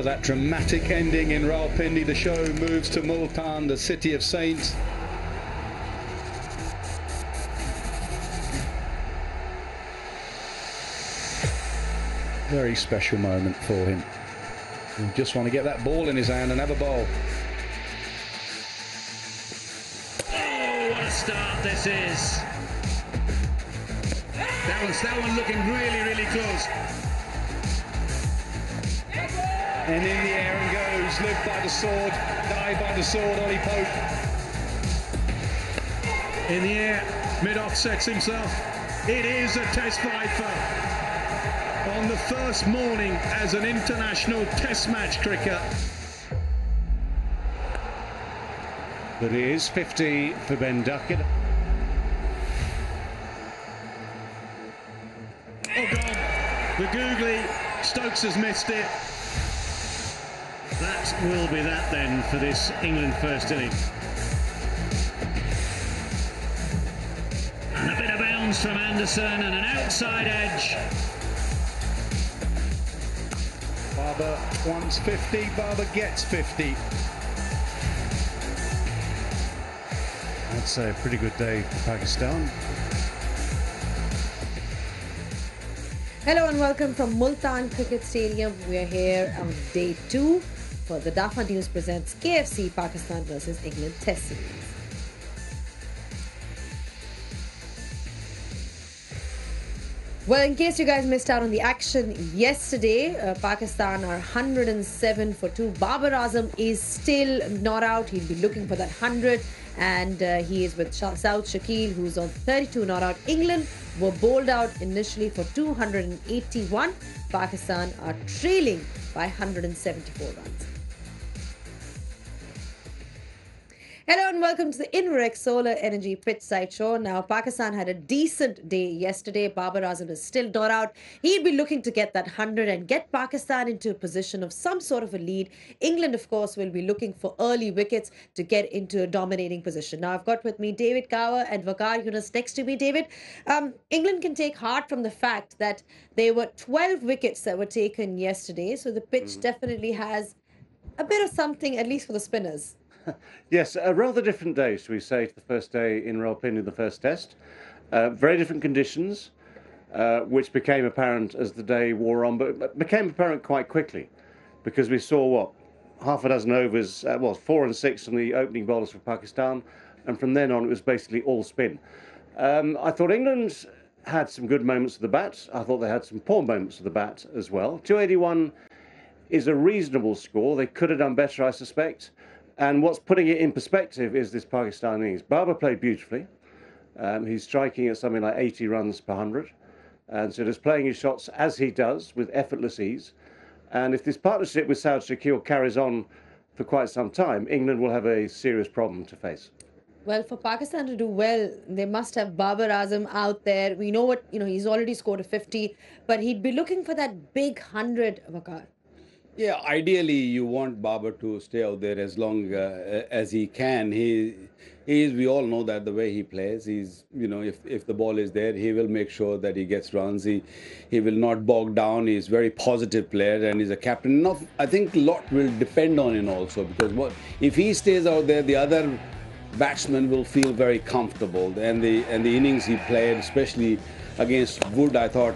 that dramatic ending in Rawalpindi, the show moves to Multan, the city of saints. Very special moment for him. You just want to get that ball in his hand and have a bowl. Oh, what a start this is. That one looking really, really close. And in the air and goes, lived by the sword, died by the sword, Ollie Pope. In the air, mid-off sets himself. It is a test fifer. On the first morning as an international test match cricketer. But it is 50 for Ben Duckett. Oh, gone. The googly. Stokes has missed it. That will be that then for this England first innings. And a bit of bounce from Anderson and an outside edge. Babar wants 50, Babar gets 50. That's a pretty good day for Pakistan. Hello and welcome from Multan Cricket Stadium. We are here on day 2 for the DAFA News presents KFC Pakistan versus England Test Series. Well, in case you guys missed out on the action yesterday, Pakistan are 107 for 2. Babar Azam is still not out. He'll be looking for that 100, and he is with Saud Shakil, who's on 32 not out. England were bowled out initially for 281. Pakistan are trailing by 174 runs. Hello and welcome to the Inverex Solar Energy Pitch Side Show. Now, Pakistan had a decent day yesterday. Babar Azam is still not out. He'd be looking to get that 100 and get Pakistan into a position of some sort of a lead. England, of course, will be looking for early wickets to get into a dominating position. Now, I've got with me David Kaur and Waqar Younis next to me. David, England can take heart from the fact that there were 12 wickets that were taken yesterday. So the pitch definitely has a bit of something, at least for the spinners. Yes, a rather different day, shall we say, to the first day in Rawalpindi, the first test. Very different conditions, which became apparent as the day wore on, but became apparent quite quickly, because we saw, what, half a dozen overs, 4 and 6 from the opening bowlers for Pakistan, and from then on it was basically all spin. I thought England had some good moments of the bat. I thought they had some poor moments of the bat as well. 281 is a reasonable score. They could have done better, I suspect. And what's putting it in perspective is this Pakistan innings. Babar played beautifully. He's striking at something like 80 runs per 100. And so just playing his shots as he does with effortless ease. And if this partnership with Saud Shakil carries on for quite some time, England will have a serious problem to face. Well, for Pakistan to do well, they must have Babar Azam out there. We know he's already scored a 50, but he'd be looking for that big 100, Waqar. Yeah, ideally you want Babar to stay out there as long as he can. We all know that the way he plays, he's, if the ball is there, he will make sure that he gets runs. He will not bog down. He's a very positive player and he's a captain. I think a lot will depend on him also, because if he stays out there, the other batsmen will feel very comfortable. And the innings he played, especially against Wood, I thought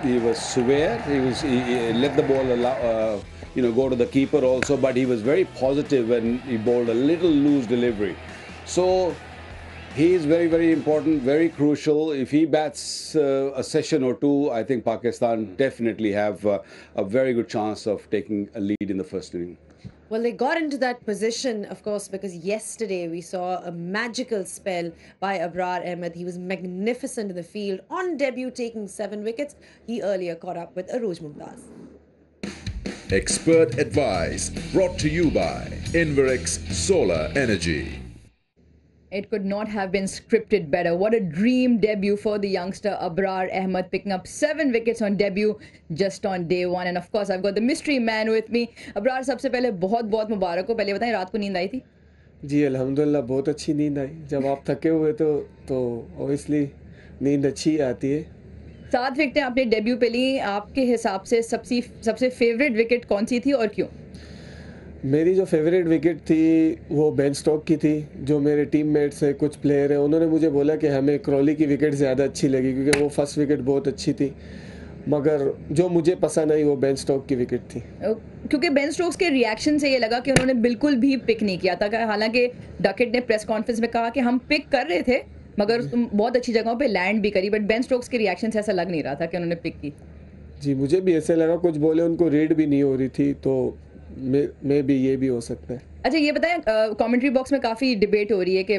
he was severe. He let the ball go to the keeper also, but he was very positive and he bowled a little loose delivery. So he is very, very important, very crucial. If he bats a session or two, I think Pakistan definitely have a very good chance of taking a lead in the first inning. Well, they got into that position, of course, because yesterday we saw a magical spell by Abrar Ahmed. He was magnificent in the field. On debut, taking 7 wickets. He earlier caught up with Arooj Mumtaz. Expert advice brought to you by Inverex Solar Energy. It could not have been scripted better. What a dream debut for the youngster Abrar Ahmed, picking up 7 wickets on debut just on day 1. And of course, I've got the mystery man with me. Abrar, सबसे पहले बहुत मुबारक हो. पहले बताएं, रात को नींद आई थी? जी अल्हम्दुलिल्लाह बहुत अच्छी नींद आई. जब आप थके हुए तो obviously नींद अच्छी आती है. 7 विकेटें आपने डेब्यू पे ली, आपके हिसाब से सबसे फेवरेट विकेट कौन सी थी और क्यों? मेरी जो फेवरेट विकेट थी वो बेन स्टोक की थी। जो मेरे टीममेट्स हैं, कुछ प्लेयर हैं, उन्होंने मुझे बोला कि हमें क्रॉली की विकेट ज़्यादा अच्छी लगी क्योंकि वो फर्स्ट विकेट बहुत अच्छी थी, मगर जो मुझे पसंद आई वो बेन स्टोक की विकेट थी। क्योंकि बेन स्टोक्स के रिएक्शन से ये लगा कि उन्होंने बिल्कुल भी पिक नहीं किया था, हालांकि डकेट ने प्रेस कॉन्फ्रेंस में कहा कि हम पिक कर रहे थे मगर तुम बहुत अच्छी जगहों पे लैंड भी करी, बट बेन स्टोक्स के रिएक्शन से ऐसा लग नहीं रहा था कि उन्होंने पिक की। जी, मुझे भी ऐसे लगा, कुछ बोले उनको रीड भी नहीं हो रही थी, तो मे भी ये भी हो सकता है। अच्छा ये बताएं, कमेंट्री बॉक्स में काफ़ी डिबेट हो रही है कि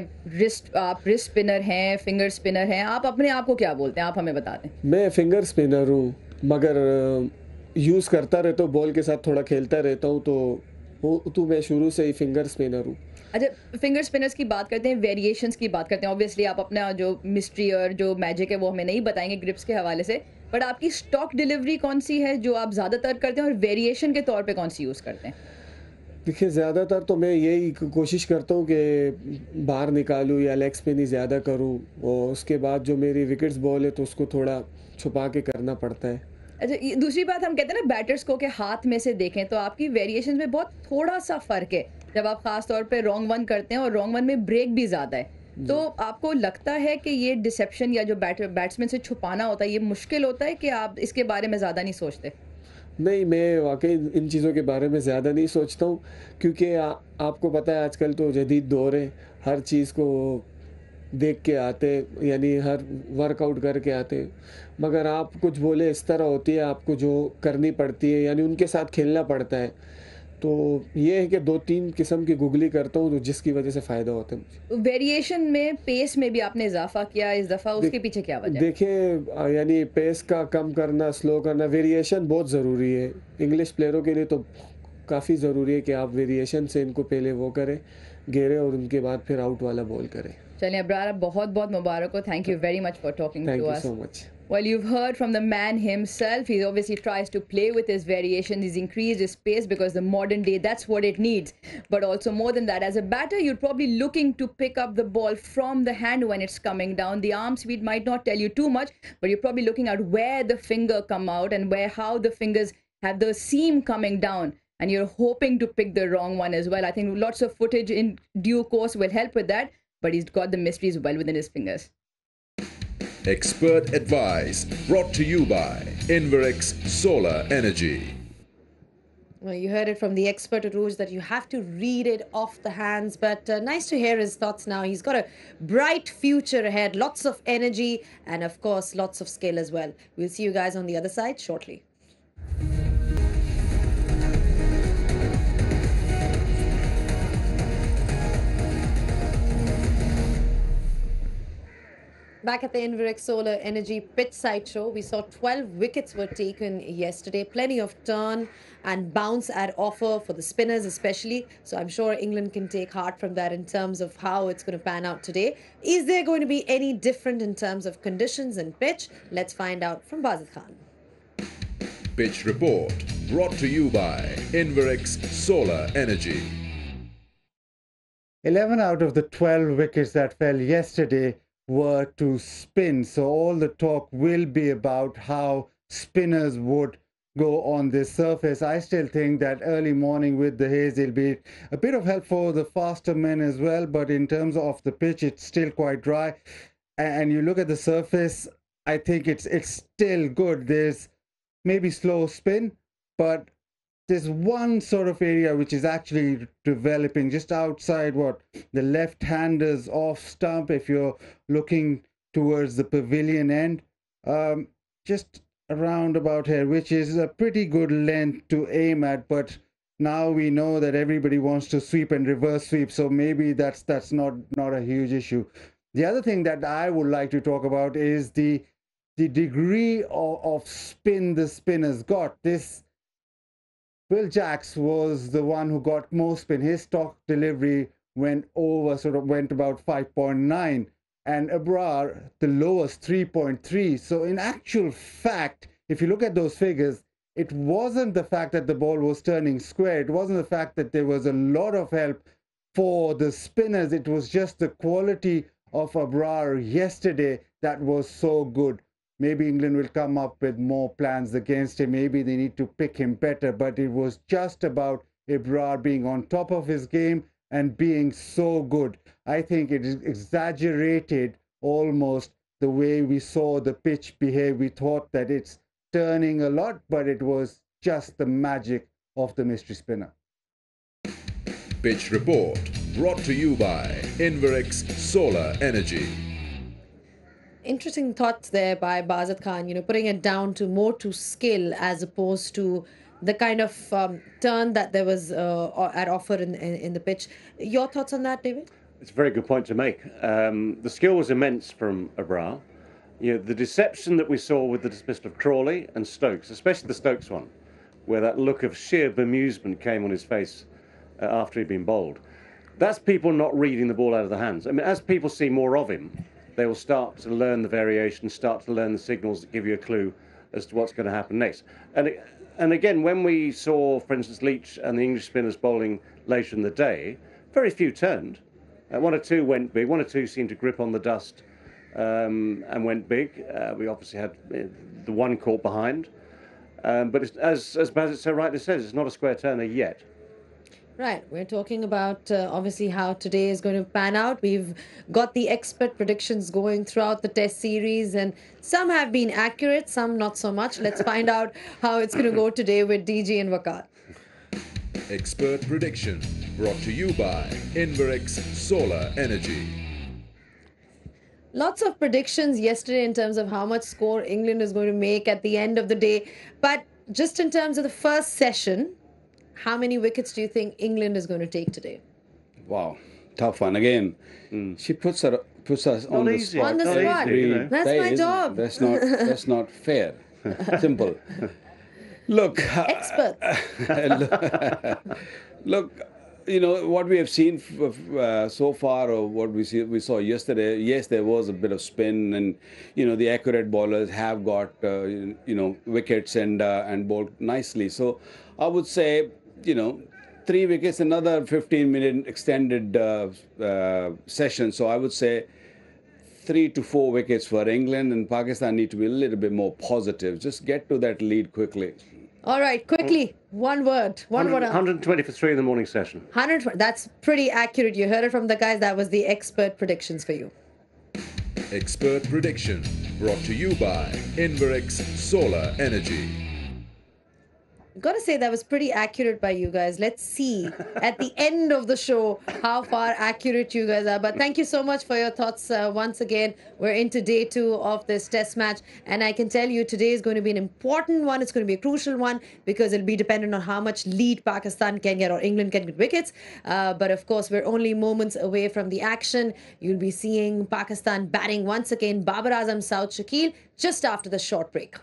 आप रिस्ट स्पिनर हैं, फिंगर स्पिनर हैं, आप अपने आप को क्या बोलते हैं, आप हमें बता दें। मैं फिंगर स्पिनर हूँ, मगर यूज़ करता रहता हूँ, बॉल के साथ थोड़ा खेलता रहता हूँ, तो मैं शुरू से ही फिंगर स्पिनर हूँ। अच्छा, फिंगर स्पिनर्स की बात करते हैं, वेरिएशंस की बात करते हैं। ऑब्वियसली आप अपना जो मिस्ट्री और जो मैजिक है वो हमें नहीं बताएंगे ग्रिप्स के हवाले से, बट आपकी स्टॉक डिलीवरी कौन सी है जो आप ज़्यादातर करते हैं और वेरिएशन के तौर पे कौन सी यूज़ करते हैं? देखिए, ज़्यादातर तो मैं यही कोशिश करता हूँ कि बाहर निकालूँ या लेग स्पिन ही ज़्यादा करूँ, और उसके बाद जो मेरी विकेट्स बॉल है तो उसको थोड़ा छुपा के करना पड़ता है। अच्छा, दूसरी बात हम कहते हैं ना बैटर्स को के हाथ में से देखें तो आपकी वेरिएशन में बहुत थोड़ा सा फ़र्क है जब आप खास तौर पे रॉन्ग वन करते हैं और रॉन्ग वन में ब्रेक भी ज़्यादा है, तो आपको लगता है कि ये डिसेप्शन या जो बैट्समैन से छुपाना होता है ये मुश्किल होता है कि आप इसके बारे में ज़्यादा नहीं सोचते? नहीं, मैं वाकई इन चीज़ों के बारे में ज़्यादा नहीं सोचता हूँ, क्योंकि आपको पता है आजकल तो जदीद दौर है, हर चीज़ को देख के आते, यानी हर वर्कआउट करके आते, मगर आप कुछ बोले इस तरह होती है, आपको जो करनी पड़ती है, यानी उनके साथ खेलना पड़ता है। तो ये है कि 2-3 किस्म की गुगली करता हूँ, तो जिसकी वजह से फ़ायदा होता है मुझे। वेरिएशन में पेस में भी आपने इजाफा किया इस दफ़ा, उसके पीछे क्या वजह है? देखिए, यानी पेस का कम करना, स्लो करना, वेरिएशन बहुत ज़रूरी है। इंग्लिश प्लेयरों के लिए तो काफ़ी ज़रूरी है कि आप वेरिएशन से इनको पहले वो करें, घेरें, और उनके बाद फिर आउट वाला बॉल करें। चलिए अब्रार, बहुत बहुत मुबारक हो, thank you very much for talking to us. Thank you so much. Well, you've heard from the man himself. He obviously tries to play with his variations. He's increased his pace because the modern day, that's what it needs. But also more than that, as a batter, you're probably looking to pick up the ball from the hand when it's coming down. The arm speed might not tell you too much, but you're probably looking at where the finger come out and how the fingers have the seam coming down. And you're hoping to pick the wrong one as well. I think lots of footage in due course will help with that. But he's got the mysteries well within his fingers. Expert advice brought to you by Inverex Solar Energy. Well, you heard it from the expert, Aruj, that you have to read it off the hands. But nice to hear his thoughts now. He's got a bright future ahead, lots of energy, and of course, lots of skill as well. We'll see you guys on the other side shortly. Back at the Inverex Solar Energy pitch side show, we saw 12 wickets were taken yesterday. Plenty of turn and bounce at offer for the spinners especially. So I'm sure England can take heart from that in terms of how it's going to pan out today. Is there going to be any different in terms of conditions and pitch? Let's find out from Bazid Khan. Pitch report brought to you by Inverex Solar Energy. 11 out of the 12 wickets that fell yesterday were to spin. So all the talk will be about how spinners would go on this surface. I still think that early morning with the haze, it'll be a bit of help for the faster men as well. But in terms of the pitch, it's still quite dry. And you look at the surface, I think it's still good. There's maybe slow spin, but there's one sort of area which is actually developing just outside the left-handers off stump, if you're looking towards the pavilion end, just around about here, which is a pretty good length to aim at. But now we know that everybody wants to sweep and reverse sweep, so maybe that's not a huge issue. The other thing that I would like to talk about is the degree of spin the spinners got. Will Jacks was the one who got most spin. His stock delivery went about 5.9, and Abrar the lowest 3.3. So in actual fact, if you look at those figures, it wasn't the fact that the ball was turning square. It wasn't the fact that there was a lot of help for the spinners. It was just the quality of Abrar yesterday that was so good. maybe England will come up with more plans against him. Maybe they need to pick him better. But it was just about Ebrar being on top of his game and being so good. I think it is exaggerated almost the way we saw the pitch behave. We thought that it's turning a lot, but it was just the magic of the mystery spinner. Pitch Report, brought to you by Inverex Solar Energy. Interesting thoughts there by Bazat Khan, putting it down to more to skill as opposed to the kind of turn that there was at offer in the pitch. Your thoughts on that, David? It's a very good point to make. The skill was immense from Ebrar. The deception that we saw with the dismissal of Crawley and Stokes, especially the Stokes one, where that look of sheer bemusement came on his face after he'd been bowled. That's people not reading the ball out of the hands. I mean, as people see more of him, they will start to learn the variations, start to learn the signals that give you a clue as to what's going to happen next. And again, when we saw, for instance, Leach and the English spinners bowling later in the day, very few turned. One or two went big. One or two seemed to grip on the dust and went big. We obviously had the one caught behind. But it's, as Bazat so rightly says, it's not a square turner yet. Right. We're talking about obviously how today is going to pan out. We've got the expert predictions going throughout the test series, and some have been accurate, some not so much. Let's find out how it's going to go today with DG and Waqar. Expert Prediction, brought to you by Inverex Solar Energy. Lots of predictions yesterday in terms of how much score England is going to make at the end of the day. But just in terms of the first session, how many wickets do you think England is going to take today? Wow, tough one again. She puts us on the spot. On the spot. Easy, That's my job. That's not fair. Simple. Look, Experts. look, what we have seen so far, or what we saw yesterday. Yes, there was a bit of spin, and the accurate bowlers have got wickets and bowled nicely. So I would say 3 wickets, another 15-minute extended session. So I would say 3 to 4 wickets for England, and Pakistan need to be a little bit more positive. Just get to that lead quickly. All right, quickly, one word. 120 for 3 in the morning session. 100. That's pretty accurate. You heard it from the guys. That was the expert predictions for you. Expert Prediction, brought to you by Inverex Solar Energy. Got to say that was pretty accurate by you guys. Let's see at the end of the show how far accurate you guys are. But thank you so much for your thoughts once again. We're into day 2 of this test match, and I can tell you today is going to be an important one. It's going to be a crucial one because it'll be dependent on how much lead Pakistan can get or England can get wickets. But of course, we're only moments away from the action. You'll be seeing Pakistan batting once again. Babar Azam, Saud Shakil, just after the short break.